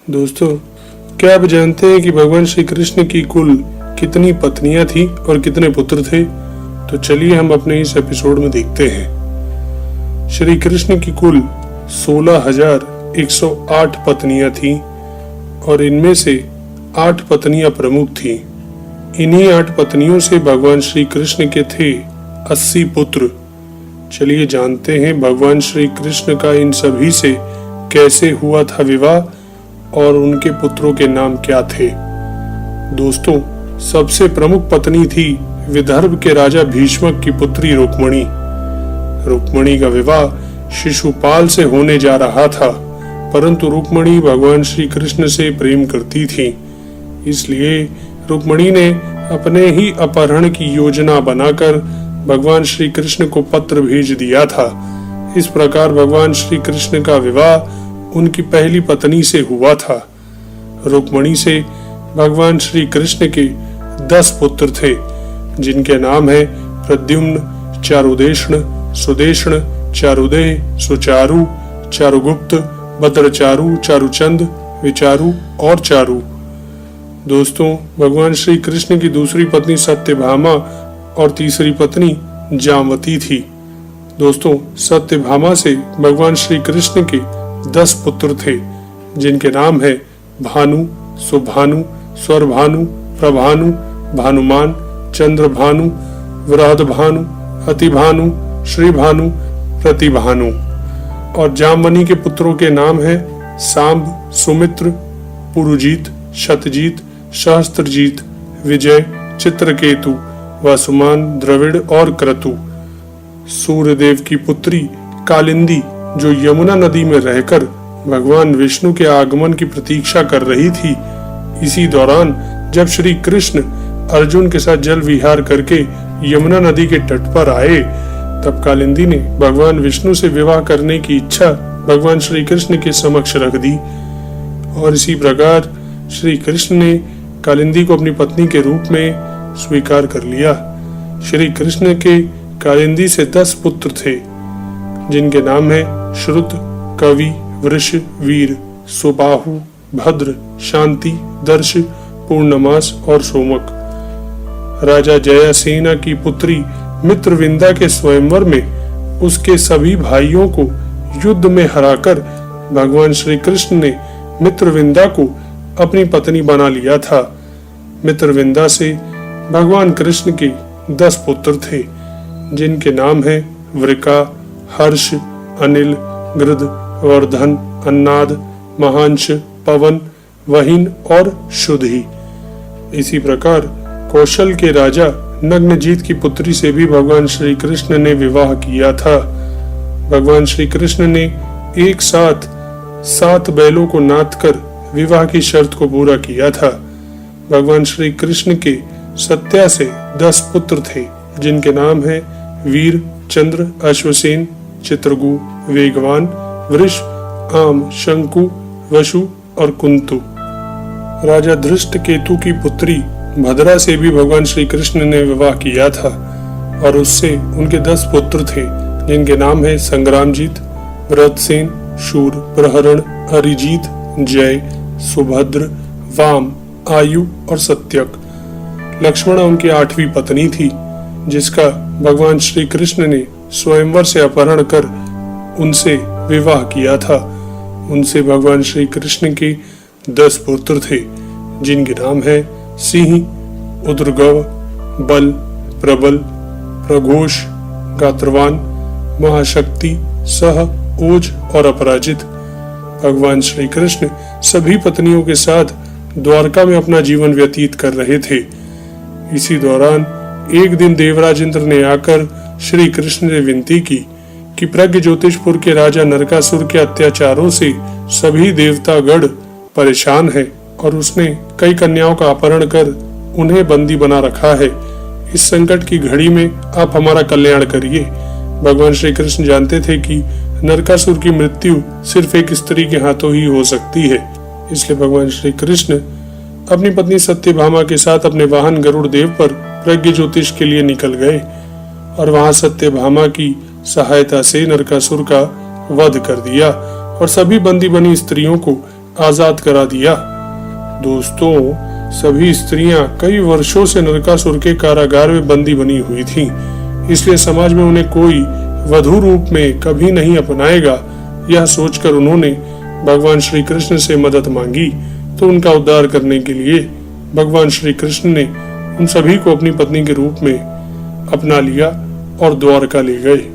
दोस्तों, क्या आप जानते हैं कि भगवान श्री कृष्ण की कुल कितनी पत्नियां थी और कितने पुत्र थे? तो चलिए हम अपने इस एपिसोड में देखते हैं। श्री कृष्ण की कुल 16,108 पत्नियां थीं और इनमें से 8 पत्नियां प्रमुख थीं। इन्हीं 8 पत्नियों से भगवान श्री कृष्ण के थे 80 पुत्र। चलिए जानते हैं भगवान श्री कृष्ण का इन सभी से कैसे हुआ था विवाह और उनके पुत्रों के नाम क्या थे। दोस्तों, सबसे प्रमुख पत्नी थी विदर्भ के राजा भीष्मक की पुत्री रुक्मणी। रुक्मणी का विवाह शिशुपाल से होने जा रहा था, परंतु रुक्मणी भगवान श्री कृष्ण से प्रेम करती थी, इसलिए रुक्मणी ने अपने ही अपहरण की योजना बनाकर भगवान श्री कृष्ण को पत्र भेज दिया था। इस प्रकार भगवान श्री कृष्ण का विवाह उनकी पहली पत्नी से हुआ था। रुक्मणी से भगवान श्री कृष्ण के 10 पुत्र थे, जिनके नाम है प्रद्युम्न, चारुदेष्ण, सुदेष्ण, चारुदेह, सुचारु, चारुगुप्त, भद्रचारु, चारुचंद, विचारु और चारु। दोस्तों, भगवान श्री कृष्ण की दूसरी पत्नी सत्यभामा और तीसरी पत्नी जामवती थी। दोस्तों, सत्यभामा से भगवान श्री कृष्ण के 10 पुत्र थे, जिनके नाम है भानु, सुभानु, स्वरभानु, प्रभानु, भानुमान, चंद्रभानु, वृहदभानु, अतिभानु, श्रीभानु, प्रतिभानु। और जामवनी के पुत्रों के नाम है सांब, सुमित्र, पुरुजीत, शतजीत, सहस्त्रजीत, विजय, चित्रकेतु, वसुमान, द्रविड़ और क्रतु। सूर्यदेव की पुत्री कालिंदी, जो यमुना नदी में रहकर भगवान विष्णु के आगमन की प्रतीक्षा कर रही थी, इसी दौरान जब श्री कृष्ण अर्जुन के साथ जल विहार करके यमुना नदी के तट पर आए, तब कालिंदी ने भगवान विष्णु से विवाह करने की इच्छा भगवान श्री कृष्ण के समक्ष रख दी और इसी प्रकार श्री कृष्ण ने कालिंदी को अपनी पत्नी के रूप में स्वीकार कर लिया। श्री कृष्ण के कालिंदी से 10 पुत्र थे, जिनके नाम है श्रुत, कवि, वृष, वीर, सुबाहु, भद्र, शांति, दर्श, पूर्णमास और सोमक। राजा जयसेना की पुत्री मित्रविंदा के स्वयंवर में उसके सभी भाइयों को युद्ध में हराकर भगवान श्री कृष्ण ने मित्रविंदा को अपनी पत्नी बना लिया था। मित्रविंदा से भगवान कृष्ण के 10 पुत्र थे, जिनके नाम है वृका, हर्ष, अनिल, गृध, वर्धन, अन्नाद, महांश, पवन, वहीन और शुद्धि। इसी प्रकार कौशल के राजा नग्नजीत की पुत्री से भी भगवान श्री कृष्ण ने विवाह किया था। भगवान श्री कृष्ण ने एक साथ 7 बैलों को नाथ कर विवाह की शर्त को पूरा किया था। भगवान श्री कृष्ण के सत्या से 10 पुत्र थे, जिनके नाम है वीर, चंद्र, अश्वसेन, चित्रगु, वेगवान, वृष, आम, शंकु, वसु और कुंतु। राजा धृष्टकेतु की पुत्री भद्रा से भी भगवान श्री कृष्ण ने विवाह किया था और उससे उनके 10 पुत्र थे, जिनके नाम है संग्रामजीत, व्रतसेन, शूर, प्रहरण, अरिजीत, जय, सुभद्र, वाम, आयु और सत्यक। लक्ष्मण उनकी 8वीं पत्नी थी, जिसका भगवान श्री कृष्ण ने स्वयंवर से अपहरण कर उनसे विवाह किया था। उनसे भगवान श्री कृष्ण के 10 पुत्र थे, जिनके नाम है सिंह, उद्रगव, बल, प्रबल, प्रघोष, गात्रवान, महाशक्ति, सह, ओज और अपराजित। भगवान श्री कृष्ण सभी पत्नियों के साथ द्वारका में अपना जीवन व्यतीत कर रहे थे। इसी दौरान एक दिन देवराज इंद्र ने आकर श्री कृष्ण ने विनती की कि प्रज्ञ ज्योतिषपुर के राजा नरकासुर के अत्याचारों से सभी देवतागण परेशान है और उसने कई कन्याओं का अपहरण कर उन्हें बंदी बना रखा है। इस संकट की घड़ी में आप हमारा कल्याण करिए। भगवान श्री कृष्ण जानते थे कि नरकासुर की मृत्यु सिर्फ एक स्त्री के हाथों ही हो सकती है, इसलिए भगवान श्री कृष्ण अपनी पत्नी सत्यभामा के साथ अपने वाहन गरुड़ देव पर प्रज्ञ ज्योतिष के लिए निकल गए और वहां सत्यभामा की सहायता से नरकासुर का वध कर दिया और सभी बंदी बनी स्त्रियों को आजाद करा दिया। दोस्तों, सभी स्त्रियां कई वर्षों से नरकासुर के कारागार में बंदी बनी हुई थीं, इसलिए समाज में उन्हें कोई वधू रूप में कभी नहीं अपनाएगा। यह सोचकर उन्होंने भगवान श्री कृष्ण से मदद मांगी, तो उनका उद्धार करने के लिए भगवान श्री कृष्ण ने उन सभी को अपनी पत्नी के रूप में अपना लिया और द्वारका ले गए।